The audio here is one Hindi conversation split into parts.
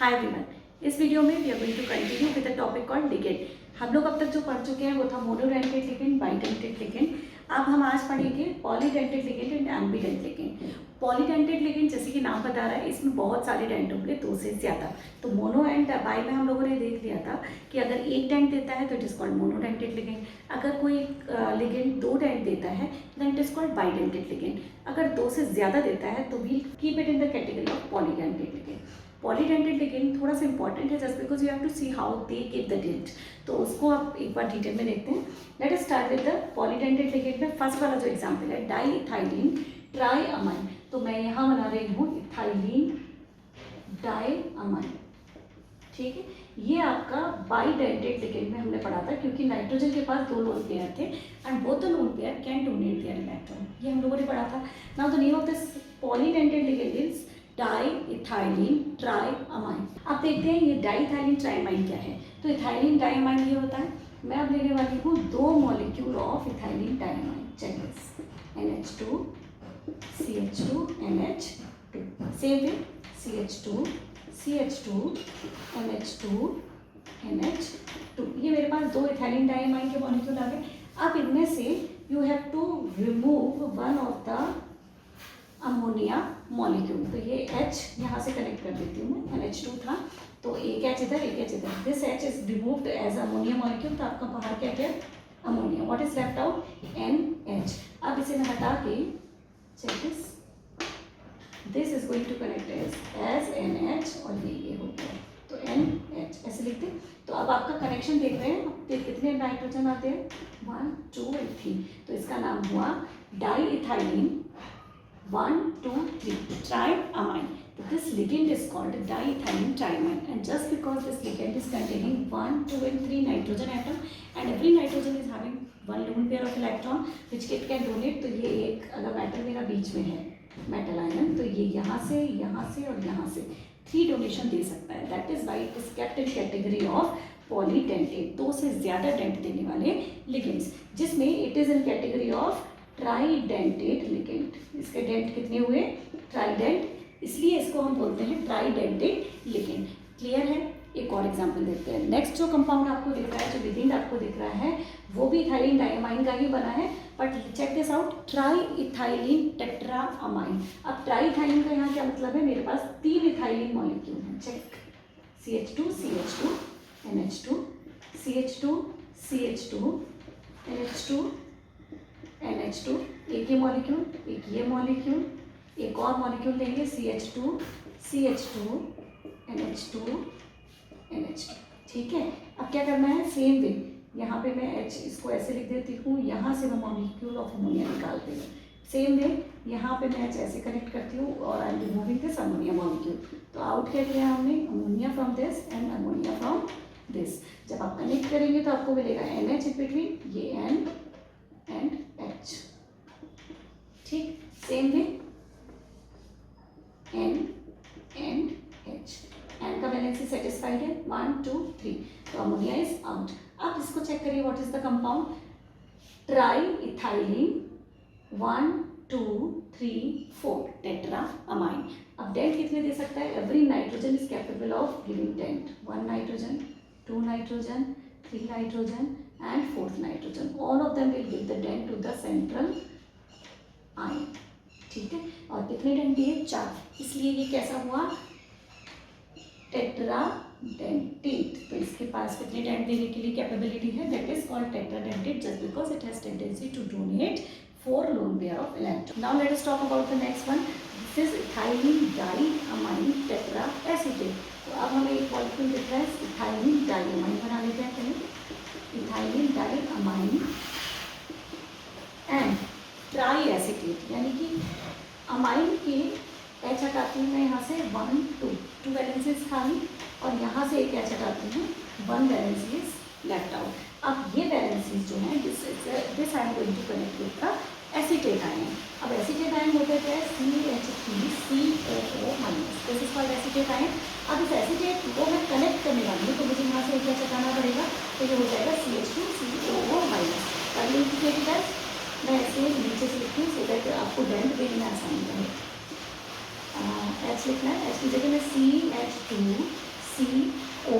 हाय एवरीवन, इस वीडियो में we are going to continue with the topic called ligand. हम लोग अब तक जो पढ़ चुके हैं वो था मोनोडेंटेड लिगेंड, बाइडेंटेड लिगेंड। अब हम आज पढ़ेंगे polydentate ligand and ambident ligand. Polydentate ligand जैसे कि नाम बता रहा है, इसमें बहुत सारे डेंट होंगे, 2 से ज़्यादा। तो मोनो एंड बाई में हम लोगों ने देख लिया था कि अगर एक डेंट देता है तो it is called monodentate ligand. अगर कोई लिगेंड 2 डेंट देता है then it is called bidentate ligand. अगर 2 से ज़्यादा देता है तो we keep it in the category of polydentate ligand. Polydentate ligand थोड़ा सा इंपॉर्टेंट है just because you have to see how they give the dent. तो उसको आप एक बार डिटेल में देखते हैं। Let us start with the polydentate ligand में फर्स्ट वाला जो एग्जांपल है डाई इथाइलिन ट्राइअमाइन। तो मैं यहाँ बना रही हूँ इथाइलिन डाइअमाइन, ठीक है। ये आपका बाइडेंटेड लिगेंड में हमने पढ़ा था क्योंकि नाइट्रोजन के पास 2 लोन पेयर थे and both the lone pair can donate their electron. ये हम लोगों ने पढ़ा था। Now the name of this polydentate ligand is diethylene triamine. अब देखते हैं ये डाइइथाइलिन ट्राइअमाइन क्या है। तो इथाइलिन डाइअमाइन ये होता है। मैं अब लेने वाली हूँ 2 molecule of ethylene diamine. Check this, NH2 CH2 NH2, same way CH2 CH2 NH2 NH2। ये मेरे पास 2 इथाइलिन डाइअमाइन के मॉलिक्यूल आ गए। अब इनमें से you have to remove one of the ammonia molecule. तो ये H यहाँ से कनेक्ट कर देती हूँ मैं, NH2 था तो एक H इधर एक H इधर। This H is removed as ammonia molecule. तो आपका बाहर क्या क्या ammonia. What is left out NH। अब इसे मैं हटा के check this is going to connect as NH और ये हो गया तो NH ऐसे लिखते हैं। तो अब आपका कनेक्शन देख रहे हैं, अब कितने नाइट्रोजन आते हैं 1 2 and 3। तो इसका नाम हुआ डाइइथाइलिन 1 2 3 triamine. This ligand is called diethylene triamine and just because this ligand is containing 1 2 and 3 nitrogen atom and every nitrogen is having 1 lone pair of electron which it can donate। तो ये एक अगर मेटल मेरा बीच में है मेटल आयन, तो ये यहाँ से और यहाँ से 3 डोनेशन दे सकता है। That is why it is kept in category of polydentate, 2 से ज़्यादा डेंट देने वाले लिगेंड्स, जिसमें it is in category of ट्राइडेंटेड ligand. इसके डेंट कितने हुए ट्राइडेंट, इसलिए इसको हम बोलते हैं ट्राइडेंटेड लिगेंड। क्लियर है। एक और एग्जांपल देखते हैं। नेक्स्ट जो कंपाउंड आपको दिख रहा है, जो लिगेंड आपको दिख रहा है, वो भी इथाइलिन डाइअमाइन का ही बना है, but check this out, triethylene tetramine. अब ट्राइइथाइलिन का यहाँ क्या मतलब है, मेरे पास 3 इथाइलिन मॉलिक्यूल हैं। Check CH2 CH2 NH2 CH2 CH2 NH2 NH2, एक ये मॉलिक्यूल एक ये मॉलिक्यूल, एक और मॉलिक्यूल लेंगे CH2 CH2 NH2 NH2, ठीक है। अब क्या करना है, सेम वे यहाँ पे मैं H इसको ऐसे लिख देती हूँ, यहाँ से मैं मॉलिक्यूल ऑफ अमोनिया निकालती हूँ। सेम वे यहाँ पे मैं H ऐसे कनेक्ट करती हूँ और I am removing this ammonia molecule. तो आउट क्या किया हमने, ammonia from this and ammonia from this. जब आप कनेक्ट करेंगे तो आपको मिलेगा NH इन बिटवीन, ये N एंड H, ठीक। Same way N and H, N का वैलेंसी सेटिस्फाइड है 1 2 3, तो अमोनिया इज आउट। अब इसको चेक करिए, what is the compound, triethylene 1 2 3 4 tetramine. अब डेंट कितने दे सकता है, every nitrogen is capable of giving dent, 1 nitrogen 2 nitrogen 3 nitrogen and 4th nitrogen, all of them will give the dent to the central ion, ठीक है। और कितने डेंट दिए, 4, इसलिए ये कैसा हुआ टेट्राडेंटेड। तो इसके पास कितने डेंट देने के लिए कैपेबिलिटी है, that is called tetradentate just because it has tendency to donate 4 lone pair of electron. Now let us talk about the next one, this is ethylene diamine tetraacetate. तो अब हमें एक मॉलिक्यूल दिख रहा है इथाइलिन डाइअमाइन, बना लेते हैं पहले इथाइलिन डाइअमाइन एंड ट्राइएसिटेट, यानी कि अमाइन के H हटाती हूँ मैं यहाँ से 1 2 वैलेंसीज खाली, और यहाँ से एक H हटाती हूँ 1 वैलेंसीज लेफ्ट आउट। अब ये वैलेंसीज जो हैं this I am going to connect with the acetate ion. अब एसीटेट आयन होते थे CH3COO minus, this is called acetate ion. अब इस एसीटेट को मैं कनेक्ट करने वाली हूँ, तो मुझे यहाँ से एक H हटाना पड़ेगा, तो ये हो जाएगा CH2COO माइनस। कर लीजिए गैस, मैं ऐसे नीचे से लिखती हूँ सो दैट आपको डेंट देने में आसानी रहे। H लिखना है, H की जगह में CH2 COO,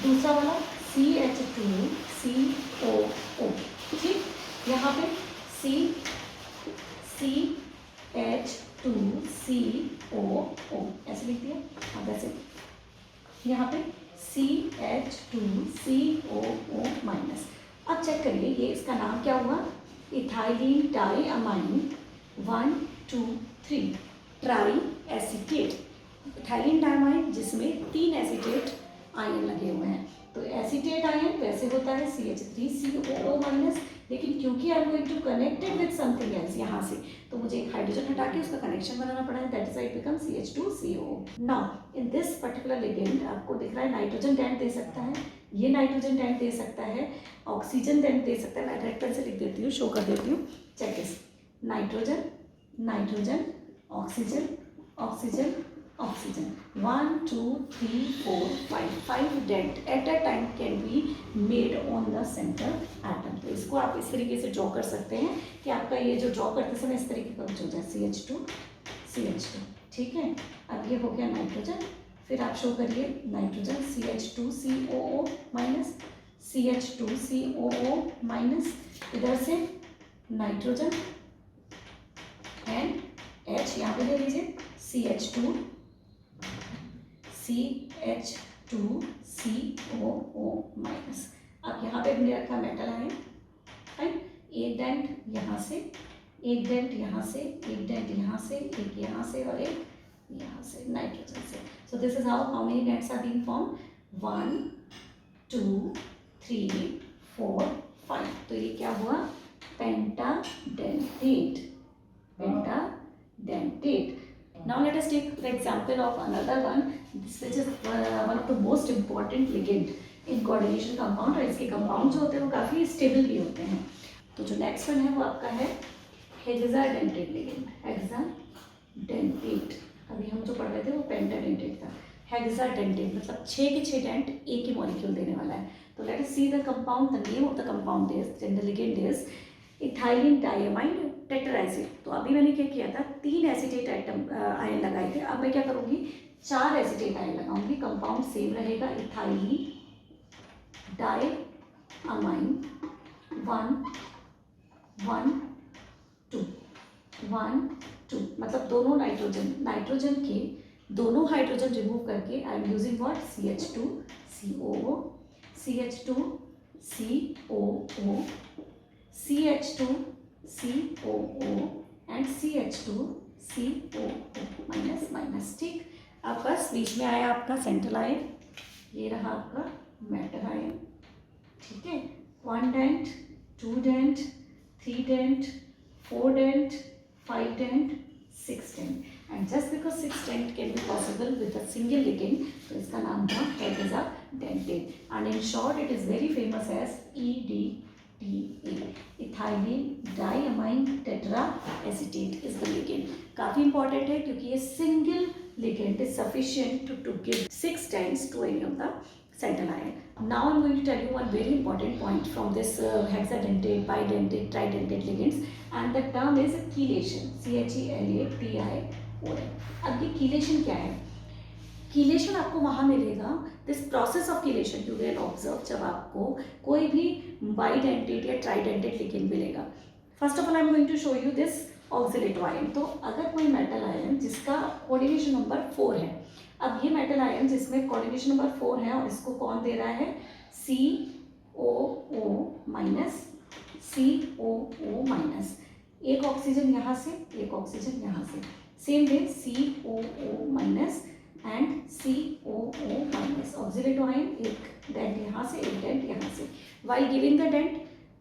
दूसरा वाला CH2COO, ठीक। यहाँ पे CH2COO ऐसे लिख दिया। अब ऐसे यहाँ पे CH2COO माइनस। अब चेक करिए ये इसका नाम क्या हुआ, ethylene diamine 1 2 3 try acetate. Ethylene diamine जिसमें 3 एसीटेट आयन लगे हुए हैं, तो एसीटेट आयन वैसे होता है CH3COO माइनस, लेकिन क्योंकि I am going to connect it with something else यहाँ से, तो मुझे एक हाइड्रोजन हटा के उसका कनेक्शन बनाना पड़ा है, that is why it become CH2COO। Now in this particular ligand आपको दिख रहा है नाइट्रोजन डेंट दे सकता है, ये नाइट्रोजन डेंट दे सकता है, ऑक्सीजन डेंट दे सकता है। मैं रेड पेन से लिख देती हूँ, शो कर देती हूँ, check this, nitrogen nitrogen oxygen oxygen oxygen, 1 2 3 4 5 dent at a time can be made on the centre atom. तो इसको आप इस तरीके से ड्रॉ कर सकते हैं कि आपका ये जो ड्रॉ करते समय इस तरीके का कुछ हो जाए, CH2 ठीक है। अब ये हो गया नाइट्रोजन, फिर आप शो करिए nitrogen CH2COO minus CH2COO minus, इधर से नाइट्रोजन एंड H यहाँ पे ले लीजिए CH2COO माइनस। अब यहाँ पे मैंने रखा मेटल आयन, राइट, एक डेंट यहाँ से, एक डेंट यहाँ से, एक डेंट यहाँ से, एक यहाँ से और एक यहाँ से नाइट्रोजन से। So this is how many dents are being form, 1 2 3 4 5। तो ये क्या हुआ, पेंटाडेंटेट, पेंटाडेंटेट। Now let us take the example of another one, which is one of the most important ligand in coordination compound, और इसके कंपाउंड जो होते हैं वो काफ़ी स्टेबल भी होते हैं। तो जो नेक्स्ट वन है वो आपका है हेक्साडेंटेट लिगेंड, हेक्साडेंटेट। अभी हम जो पढ़ रहे थे वो पेंटाडेंटेट था, हेक्साडेंटेट मतलब 6 के 6 डेंट एक ही मॉलिक्यूल देने वाला है। तो let us see the compound, the name of the compound is, the ligand is ethylene diamine tetraacid. तो अभी मैंने क्या किया था, 3 एसीटेट आयन लगाए थे, अब मैं क्या करूँगी, 4 एसीटेट आयन लगाऊंगी। कंपाउंड सेम रहेगा, इथाइलिन डाइअमाइन 1 1 2 1 2, मतलब दोनों नाइट्रोजन के दोनों हाइड्रोजन रिमूव करके आई am using what, CH2COO CH2COO CH2COO and CH2COO minus minus, ठीक। अब बस बीच में आया आपका सेंट्रल आयन, ये रहा आपका मेटल आयन, ठीक है। 1 dent 2 dent 3 dent 4 dent 5 dent 6 dent, and just because 6 dent can be possible with a single ligand, तो इसका नाम था hexadentate, and in short it is very famous as EDTA, ethylene diamine tetra acetate is the ligand. काफ़ी इंपॉर्टेंट है क्योंकि ये single ligand is sufficient to give 6 dents to any of the central ion. Now I am going to tell you one very important point from this hexadentate, bidentate, tridentate ligands, and the term is chelation, CHELATION। अब ये chelation क्या है, कीलेशन आपको वहाँ मिलेगा, this process of chelation you will observe जब आपको कोई भी बाइडेंटेट या ट्राइडेंटेट लिगेंड मिलेगा। First of all I am going to show you this oxalato ion. तो अगर कोई मेटल आयन जिसका कोऑर्डिनेशन नंबर 4 है, अब ये मेटल आयन जिसमें कोऑर्डिनेशन नंबर 4 है और इसको कौन दे रहा है, COO माइनस COO माइनस, एक ऑक्सीजन यहाँ से एक ऑक्सीजन यहाँ से, same way COO minus and COO minus, oxalato ion एक डेंट यहाँ से एक डेंट यहाँ से। While giving the dent,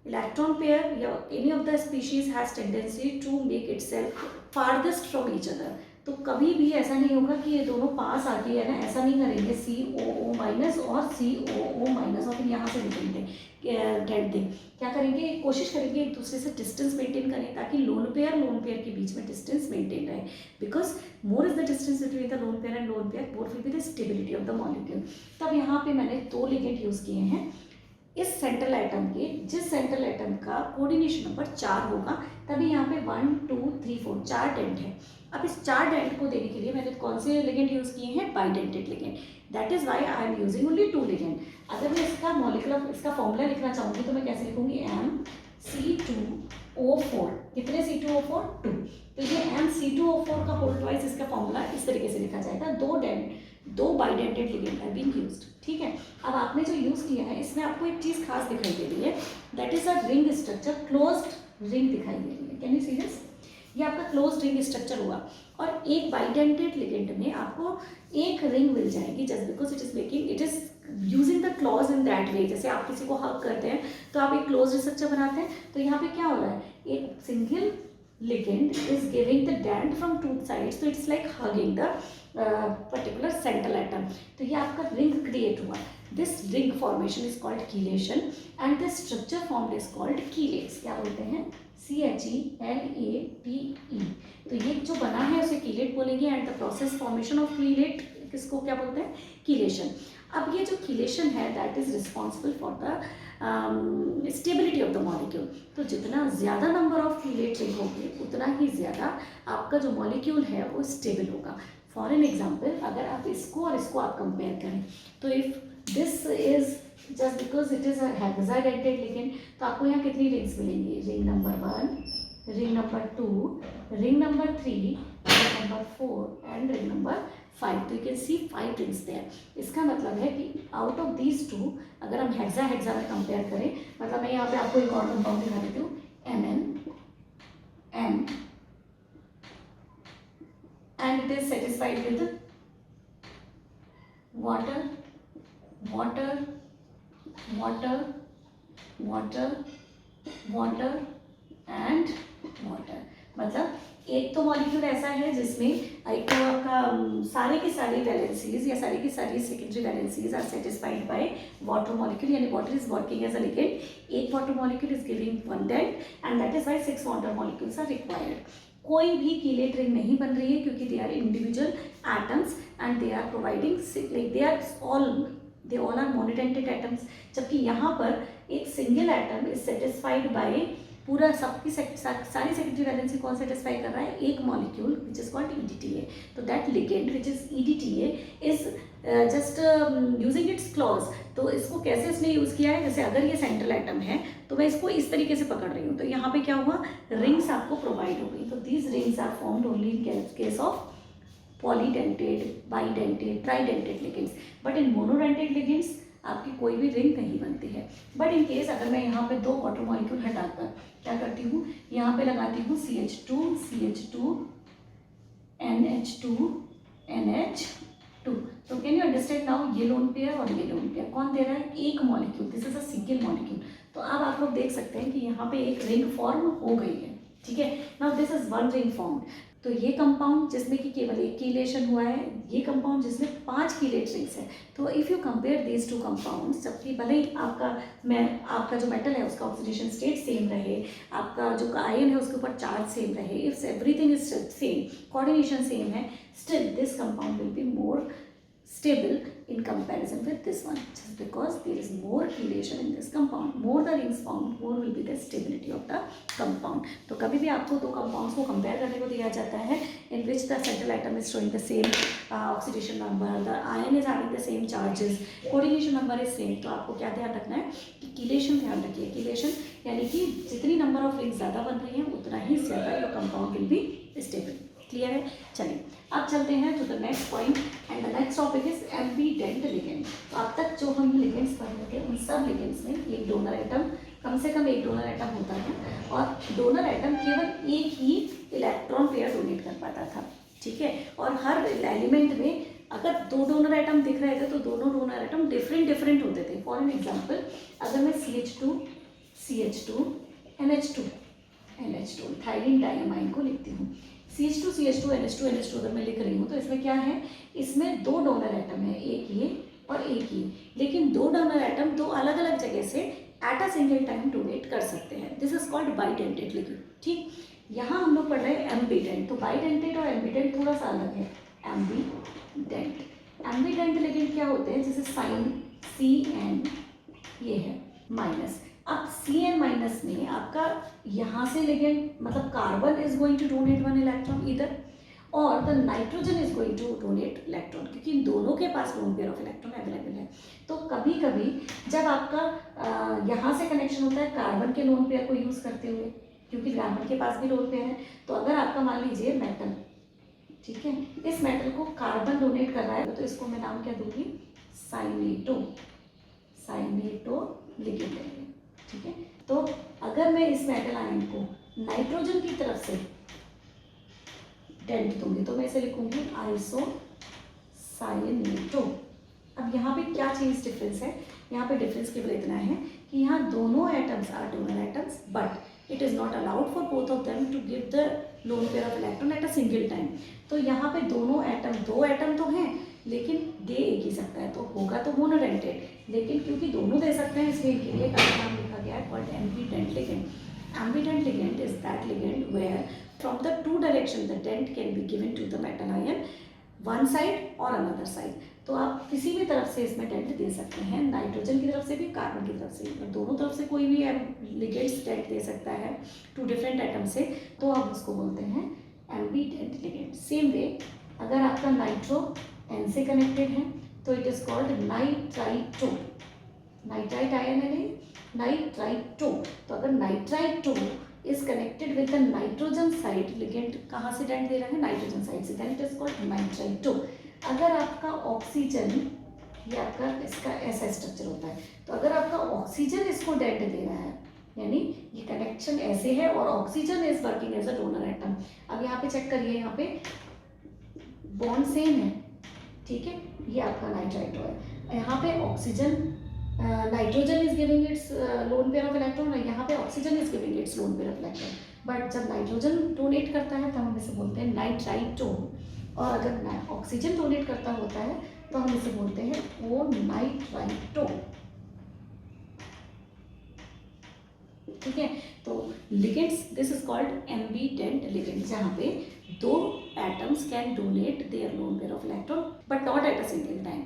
electron pair या any of the species has tendency to make itself farthest from each other। तो कभी भी ऐसा नहीं होगा कि ये दोनों पास आके है ना, ऐसा नहीं करेंगे, COO माइनस और COO माइनस और फिर यहाँ से डेंट दें। क्या करेंगे, कोशिश करेंगे एक दूसरे से डिस्टेंस मेंटेन करें ताकि लोन पेयर के बीच में डिस्टेंस मेंटेन रहे, because more is the distance between the lone pair and lone pair, more will be the stability of the molecule. तब यहाँ पे मैंने 2 लिगेंड यूज़ किए हैं, इस सेंट्रल एटम के जिस सेंट्रल एटम का कोऑर्डिनेशन नंबर 4 होगा, तभी यहाँ पे 1 2 3 4 4 डेंट है। अब इस 4 डेंट को देने के लिए मैंने कौन से लिगेंड यूज़ किए हैं, bidentate ligand. That is why I am using only 2 ligand. अगर मैं इसका मॉलिक्यूलर इसका फॉर्मूला लिखना चाहूँगी तो मैं कैसे लिखूंगी, MC2O4। कितने C2O4, 2। तो ये MC2O4 का होल ट्वाइस इसका फॉर्मूला इस तरीके से लिखा जाएगा, दो bidentate ligand have been used. ठीक है, अब आपने जो यूज़ किया है इसमें आपको एक चीज़ खास दिखाई दे रही है, that is a ring structure, closed ring दिखाई दे रही है। Can you see this? ये आपका क्लोज्ड रिंग स्ट्रक्चर हुआ, और एक बाइडेंटेड लिगेंड में आपको एक रिंग मिल जाएगी, just because it is making it is using the clause in that way. जैसे आप किसी को हग करते हैं तो आप एक क्लोज स्ट्रक्चर बनाते हैं, तो यहाँ पे क्या हो रहा है, एक single ligand is giving the dent from two sides, so it's like hugging the particular central atom। तो ये आपका रिंग क्रिएट हुआ। This ring formation is called chelation and this structure formed is called chelates. क्या बोलते हैं, CHELATE। तो ये जो बना है उसे कीलेट बोलेंगे, and the process formation of chelate किसको क्या बोलते हैं, कीलेशन। अब ये जो कीलेशन है that is responsible for the stability of the molecule. तो जितना ज़्यादा नंबर ऑफ कीलेट रिंग होंगे उतना ही ज़्यादा आपका जो मॉलिक्यूल है वो स्टेबल होगा। फॉर एन एग्जाम्पल, अगर आप इसको और इसको आप कंपेयर करें, तो if this is just because it is a hexadentate ligand, तो आपको यहाँ कितनी रिंग्स मिलेंगी, ring number 1, ring number 2, ring number 3, ring number 4 and ring number 5। तो you can see 5 rings there. इसका मतलब है कि आउट ऑफ दीज 2 अगर हम हेक्सा में कंपेयर करें, मतलब मैं यहाँ पे आपको एक और कंपाउंड दिखा देती हूँ, MnN, and it is satisfied with water water water water water and water. मतलब एक तो मॉलिक्यूल ऐसा है जिसमें एक तो आपका सारे की सारी वैलेंसीज या सारी की सारी secondary valencies are satisfied by water molecule, यानी water is working as a ligand. एक water molecule is giving 1 dent and that is why 6 water molecules are required. कोई भी कीलेट रिंग नहीं बन रही है क्योंकि they are individual atoms and they are providing like they all are monodentate atoms. जबकि यहाँ पर एक single atom is satisfied by पूरा सबकी सारी सेकेंडरी वैलेंसी कौन सेटिस्फाई कर रहा है, एक molecule which is called EDTA। तो that ligand which is EDTA is just using its clause. तो इसको कैसे इसने यूज़ किया है, जैसे अगर ये सेंट्रल एटम है तो मैं इसको इस तरीके से पकड़ रही हूँ, तो यहाँ पे क्या हुआ, रिंग्स आपको प्रोवाइड हो गई। तो these rings are formed only in case of polydentate, bidentate, tridentate ligands, but in monodentate ligands आपकी कोई भी रिंग नहीं बनती है। बट इन केस अगर मैं यहाँ पे 2 वाटर मॉलिक्यूल हटाकर क्या करती हूँ, यहाँ पे लगाती हूँ CH2 CH2 NH2 NH2। तो कैन यू अंडरस्टैंड नाउ, ये लोन पेयर और ये लोन पेयर कौन दे रहा है, एक molecule, this is a single molecule. तो अब आप लोग देख सकते हैं कि यहाँ पे एक रिंग फॉर्म हो गई है। ठीक है, now this is 1 ring formed. तो ये कंपाउंड जिसमें कि केवल एक कीलेशन हुआ है, ये कंपाउंड जिसमें 5 कीलेट रिंग्स है। तो if you compare these 2 compounds, जबकि भले ही आपका जो मेटल है उसका ऑक्सीडेशन स्टेट सेम रहे, आपका जो आयन है उसके ऊपर चार्ज सेम रहे, if everything is same, coordination same है, still this compound will be more stable in comparison with this one, just because there is more chelation in this compound. More the rings formed, more will be the stability of the compound. तो कभी भी आपको 2 compounds को compare करने को दिया जाता है in which the central atom is showing the same oxidation number, the ion is having the same charges, coordination number is same, तो आपको क्या ध्यान रखना है कि chelation ध्यान रखिए। chelation यानी कि जितनी number of rings ज़्यादा बन रही हैं उतना ही ज़्यादा your compound will be stable। Clear है? चलिए अब चलते हैं to the next point, and the next topic is ambident ligand. तो अब तक जो हम लिगेंड्स पढ़ रहे थे उन सब लिगेंड्स में एक डोनर एटम, कम से कम एक डोनर एटम होता है, और डोनर एटम केवल एक ही इलेक्ट्रॉन पेयर डोनेट कर पाता था। ठीक है, और हर एलिमेंट में अगर 2 डोनर एटम दिख रहे थे तो दोनों डोनर एटम डिफरेंट होते थे। फॉर एन एग्जाम्पल, अगर मैं CH2 CH2 NH2 थायरीन डायमाइन को लिखती हूँ, CH2 CH2 NH2 NH2 अगर मैं लिख रही हूँ तो इसमें क्या है, इसमें 2 डोनर एटम है, एक ये और एक ये, लेकिन 2 डोनर एटम 2 अलग अलग जगह से eight a single time donate कर सकते हैं। This is called bidentate ligand. ठीक, यहाँ हम लोग पढ़ रहे हैं एम्बीडेंट। तो बाइडेंटेड और एम्बीडेंट थोड़ा सा अलग है। एम्बीडेंट लिगेंड क्या होते हैं, जैसे साइन CN ये है, माइनस। अब Cn- में आपका यहाँ से लिगेंड मतलब carbon is going to donate 1 electron इधर, और the nitrogen is going to donate electron, क्योंकि इन दोनों के पास lone pair of electron available है। तो कभी कभी जब आपका यहाँ से कनेक्शन होता है कार्बन के लोन पेयर को यूज़ करते हुए, क्योंकि कार्बन के पास भी लोन पेयर है, तो अगर आपका मान लीजिए मेटल, ठीक है, इस मेटल को कार्बन डोनेट कर रहा है, तो इसको मैं नाम क्या दूंगी, साइनेटो, साइनेटो लिगेंड है, ठीक है। तो अगर मैं इस मेटल आयन को नाइट्रोजन की तरफ से डेंट दूंगी तो मैं इसे लिखूंगी आइसो साइनेटो। अब यहाँ पे क्या चीज डिफरेंस है, यहाँ पे डिफरेंस केवल इतना है कि यहाँ दोनों atoms are donor atoms, but it is not allowed for both of them to give the lone pair of electron at a single time. तो यहाँ पे दोनों एटम, दो एटम तो हैं लेकिन दे एक ही सकता है, तो होगा तो मोनोडेंटेड, लेकिन क्योंकि दोनों दे सकते हैं इसलिए इनके लिए का नाम लिखा गया है called ambident ligand. Ambident ligand is that ligand where from the two direction the dent can be given to the metal ion, one side और another side। तो आप किसी भी तरफ से इसमें डेंट दे सकते हैं, नाइट्रोजन की तरफ से भी, कार्बन की तरफ से भी, दोनों तरफ से कोई भी लिगेंड्स डेंट दे सकता है टू डिफरेंट एटम से, तो आप उसको बोलते हैं एम्बीडेंट लिगेंड। सेम वे अगर आपका नाइट्रो एन से कनेक्टेड है तो it is called nitrito, nitrite ion है नाइट्राइटो। तो अगर nitrito is connected with the nitrogen side, ligand कहाँ से डेंट दे रहा है, नाइट्रोजन साइड से, then it is called nitrito. अगर आपका ऑक्सीजन, ये आपका इसका ऐसा स्ट्रक्चर होता है, तो अगर आपका ऑक्सीजन इसको डेंट दे रहा है, यानी ये कनेक्शन ऐसे है और oxygen is working as a donor atom. अब यहाँ पे चेक करिए, यहाँ पे बॉन्ड सेम है, ठीक है, ये आपका नाइट्राइटो है, यहाँ पे oxygen nitrogen is giving it's loan pair of electron, यहाँ पे oxygen is giving it's loan pair of electron, but जब नाइट्रोजन डोनेट करता है तो हम इसे बोलते हैं नाइट्राइटो, और अगर ऑक्सीजन डोनेट करता होता है तो हम इसे बोलते हैं ओ नाइट्राइटो, ठीक है। तो ligands, this is called ambident ligand, जहाँ पे दो atoms can donate their lone pair of electron but not at a single time.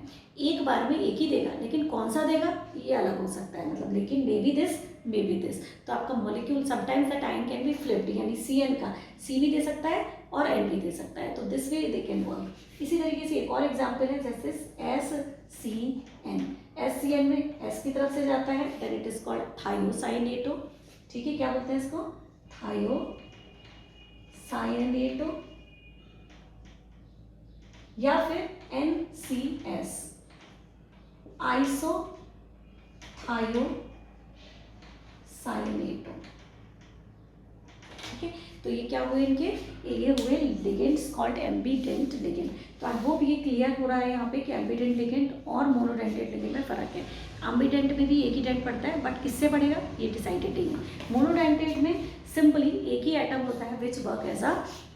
एक बार में एक ही देगा, लेकिन कौन सा देगा ये अलग हो सकता है, मतलब लेकिन may be this may be this. तो आपका molecule sometimes the ion can be flipped, यानी Cn का C भी दे सकता है और N भी दे सकता है, तो this way they can work. इसी तरीके से एक और एग्जाम्पल है, जैसे SCN, SCN में S की तरफ से जाता है, then it is called thiocyanato, ठीक है, क्या बोलते हैं इसको, थायोसाइनेटो, या फिर NCS, आइसोथायोसाइनेटो, ठीक है। तो ये क्या हुए इनके, ये हुए लिगेंड्स कॉल्ड एम्बीडेंट लिगेंड। तो आई होप ये क्लियर हो रहा है यहाँ पे कि एम्बीडेंट लिगेंड और मोनोडेंटेड लिगेंड में फर्क है। एम्बीडेंट में भी एक ही डेंट पड़ता है, बट किससे पड़ेगा ये डिसाइडेड नहीं है। मोनोडेंटेड में सिंपली एक ही एटम होता है which work as a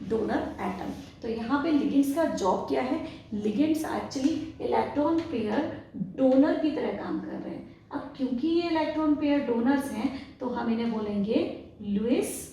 donor atom. तो यहाँ पे लिगेंड्स का जॉब क्या है, ligands actually electron pair donor की तरह काम कर रहे हैं। अब क्योंकि ये इलेक्ट्रॉन पेयर डोनर्स हैं तो हम इन्हें बोलेंगे लुईस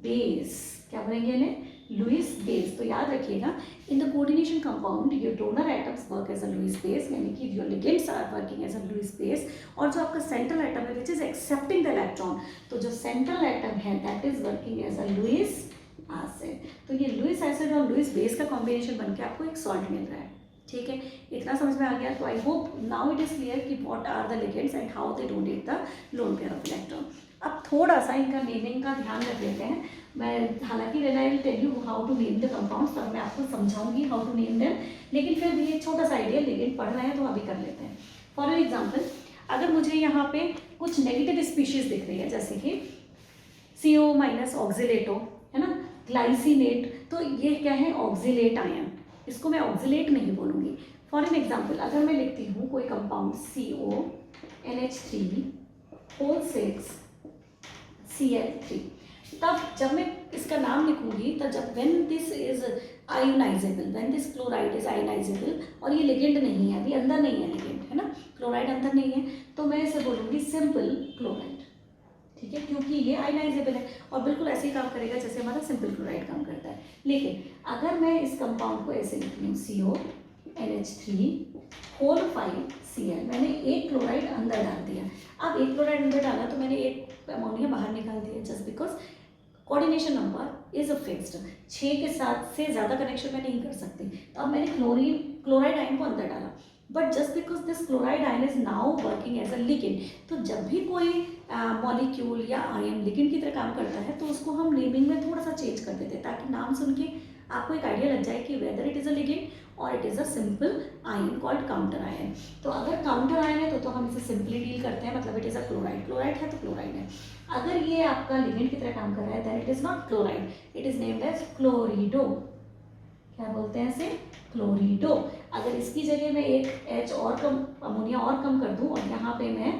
बेस, क्या बोलेंगे इन्हें, लुईस बेस। तो याद रखिएगा, in the coordination compound your donor atoms work as a Lewis base, यानी कि your ligands are working as a Lewis base, और जो आपका सेंट्रल एटम है which is accepting the electron, तो जो सेंट्रल एटम है that is working as a Lewis acid. तो ये लुईस एसिड और लुईस बेस का कॉम्बिनेशन बनकर आपको एक सॉल्ट मिल रहा है, ठीक है। इतना समझ में आ गया। तो I hope now it is clear कि what are the ligands and how they donate the lone pair of electron. अब थोड़ा सा इनका नेमिंग का ध्यान रख लेते हैं। मैं हालांकि when I will tell you how to name the compounds, तब मैं आपको समझाऊंगी हाउ टू नेम देम, लेकिन फिर भी एक छोटा सा आइडिया, लिगेंड पढ़ रहे हैं तो अभी कर लेते हैं। फॉर एग्जाम्पल, अगर मुझे यहाँ पे कुछ नेगेटिव स्पीशीज दिख रही है, जैसे कि CO- ऑक्जिलेटो है ना, ग्लाइसिनेट, तो ये क्या है, ऑक्जिलेट आयन, इसको मैं ऑक्जिलेट नहीं बोलूँगी। फॉर एन एग्जाम्पल, अगर मैं लिखती हूँ कोई कंपाउंड CONH3O6 Cl3, तब जब मैं इसका नाम लिखूंगी तब जब when this is ionisable, when this chloride is ionisable, और ये लिगेंड नहीं है, अभी अंदर नहीं है लिगेंड, है ना, क्लोराइड अंदर नहीं है, तो मैं इसे बोलूँगी सिंपल क्लोराइड, ठीक है, क्योंकि ये आयोनाइजेबल है और बिल्कुल ऐसे ही काम करेगा जैसे हमारा सिंपल क्लोराइड काम करता है। लेकिन अगर मैं इस कंपाउंड को ऐसे लिखती हूँ CO NH3 होल 5Cl। मैंने एक क्लोराइड अंदर डाल दिया। अब एक क्लोराइड अंदर डाला तो मैंने एक अमोनिया बाहर निकाल दिया, just because coordination number is a fixed. 6 के साथ से ज़्यादा कनेक्शन मैं नहीं कर सकती। तो अब मैंने क्लोराइड आयन को अंदर डाला, but just because this chloride ion is now working as a ligand. तो जब भी कोई मॉलिक्यूल या आयन लिगेंड की तरह काम करता है तो उसको हम नेमिंग में थोड़ा सा चेंज कर देते हैं, ताकि नाम सुन के आपको एक आइडिया लग जाए कि whether it is a ligand और it is a simple ion called counter ion. तो अगर काउंटर आयन है तो हम इसे सिंपली डील करते हैं, मतलब it is a chloride. Chloride है तो क्लोराइड है। अगर ये आपका लिगेंड की तरह काम कर रहा है then it is not chloride, it is named as chlorido. क्या बोलते हैं इसे? क्लोरिडो। अगर इसकी जगह मैं एक H और कम, अमोनिया और कम कर दूं और यहाँ पे मैं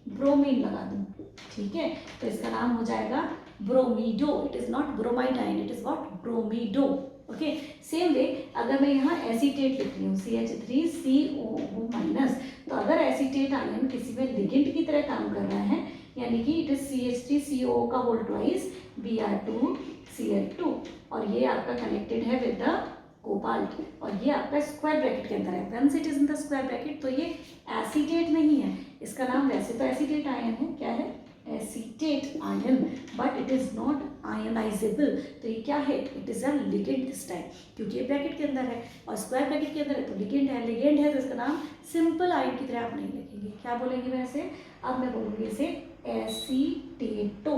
ब्रोमीन लगा दूं, ठीक है, तो इसका नाम हो जाएगा bromido. It is not bromide ion, it is what? Bromido. Okay, same way अगर मैं यहाँ एसीटेट लिख रही हूँ CH3COO माइनस, तो अगर एसीटेट आयन किसी में लिगेंड की तरह काम कर रहा है, यानी कि इट इज CH3COO का होल ट्वाइस Br2Cl2, और ये आपका कनेक्टेड है विद द कोबाल्ट, और ये आपका स्क्वायर ब्रैकेट के अंदर है। Once it is in the square bracket तो ये एसीटेट नहीं है, इसका नाम वैसे तो एसीटेट आयन है। क्या है? Acetate ion, but it is not ionizable. तो ये क्या है? It is a ligand this time, क्योंकि ये ब्रैकेट के अंदर है और स्क्वायर ब्रैकेट के अंदर है तो लिगेंड है। लिगेंड है तो इसका नाम सिंपल आयन की तरह आप नहीं लिखेंगे। क्या बोलेंगे वैसे? अब मैं बोलूँगी इसे acetato.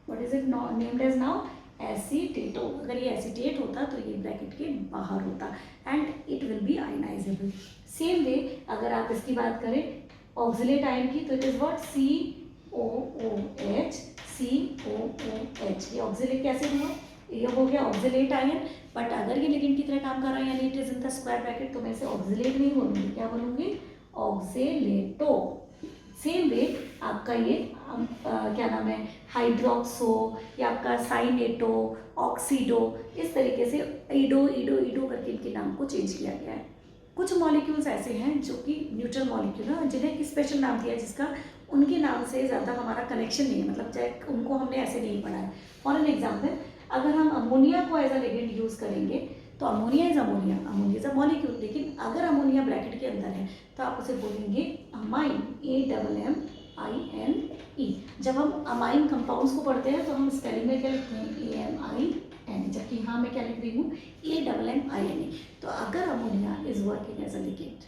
What is it named as now? Acetato. अगर ये एसीटेट होता तो ये ब्रैकेट के बाहर होता and it will be ionizable. Same way अगर आप इसकी बात करें ऑक्सिलेट आयन की, तो it is what? COOH COOH। ये ऑक्सिलेट कैसे हुआ? ये हो गया ऑक्सिलेट आयन, बट अगर ये लिगेंड की तरह काम कर रहा है यानी it is in the square bracket, तो मैं इसे ऑक्सिलेट नहीं बोलूँगी। क्या बोलूँगी? ऑक्सिलेटो। सेम वे आपका ये क्या नाम है, हाइड्रोक्सो या आपका साइनेटो, ऑक्सीडो, इस तरीके से ईडो ईडो ईडो करके इनके नाम को चेंज किया गया है। कुछ मॉलिक्यूल्स ऐसे हैं जो कि न्यूट्रल मॉलिक्यूल है, जिन्हें एक स्पेशल नाम दिया है जिसका उनके नाम से ज़्यादा हमारा कनेक्शन नहीं है, मतलब चाहे उनको हमने ऐसे नहीं पढ़ा है। फॉर एन एग्जाम्पल, अगर हम अमोनिया को एज अ लिगेंड यूज़ करेंगे तो ammonia is ammonia, ammonia is a molecule. लेकिन अगर अमोनिया ब्रैकेट के अंदर है तो आप उसे बोलेंगे अमाइन, AMMINE। जब हम अमाइन कंपाउंड्स को पढ़ते हैं तो हम स्पेलिंग में क्या लिखते हैं? AMIN, जबकि यहाँ मैं क्या लिख रही हूँ? AMMINE। तो अगर ammonia is working as a ligand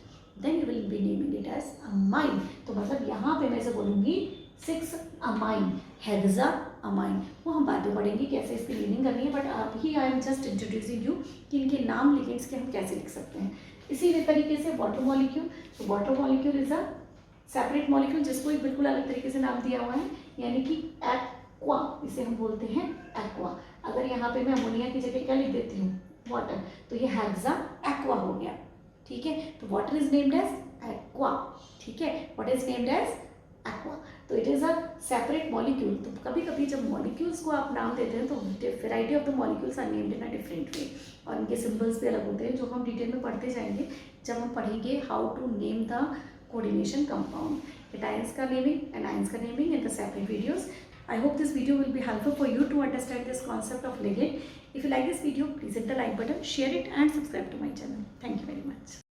then you will be naming it as ammine. तो मतलब यहाँ पे मैं इसे बोलूँगी 6 अमाइन, हेक्सा अमाइन। वो हम बाद में पढ़ेंगे कैसे इसकी मीनिंग करनी है, बट अभी I am just introducing you कि इनके नाम लिगेंड्स के हम कैसे लिख सकते हैं। इसी तरीके से वाटर मॉलिक्यूल, तो water molecule is a separate molecule जिसको एक बिल्कुल अलग तरीके से नाम दिया हुआ है, यानी कि एक्वा, इसे हम बोलते हैं एक्वा। अगर यहाँ पे मैं अमोनिया की जगह क्या लिख देती हूँ? वाटर, तो ये हेक्सा एक्वा हो गया, ठीक है। तो water is named as aqua, ठीक है, what is named as aqua. तो it is a separate molecule. तो कभी कभी जब मॉलिक्यूल्स को आप नाम देते हैं तो variety of the molecules are named in a different way, और इनके सिंबल्स भी अलग होते हैं, जो हम डिटेल में पढ़ते जाएंगे जब हम पढ़ेंगे how to name the coordination compound, cations का नेमिंग एंड आयंस का naming in the separate videos. I hope this video will be helpful for you to understand this concept of ligand. If you like this video, please hit the like button, share it and subscribe to my channel. Thank you very much.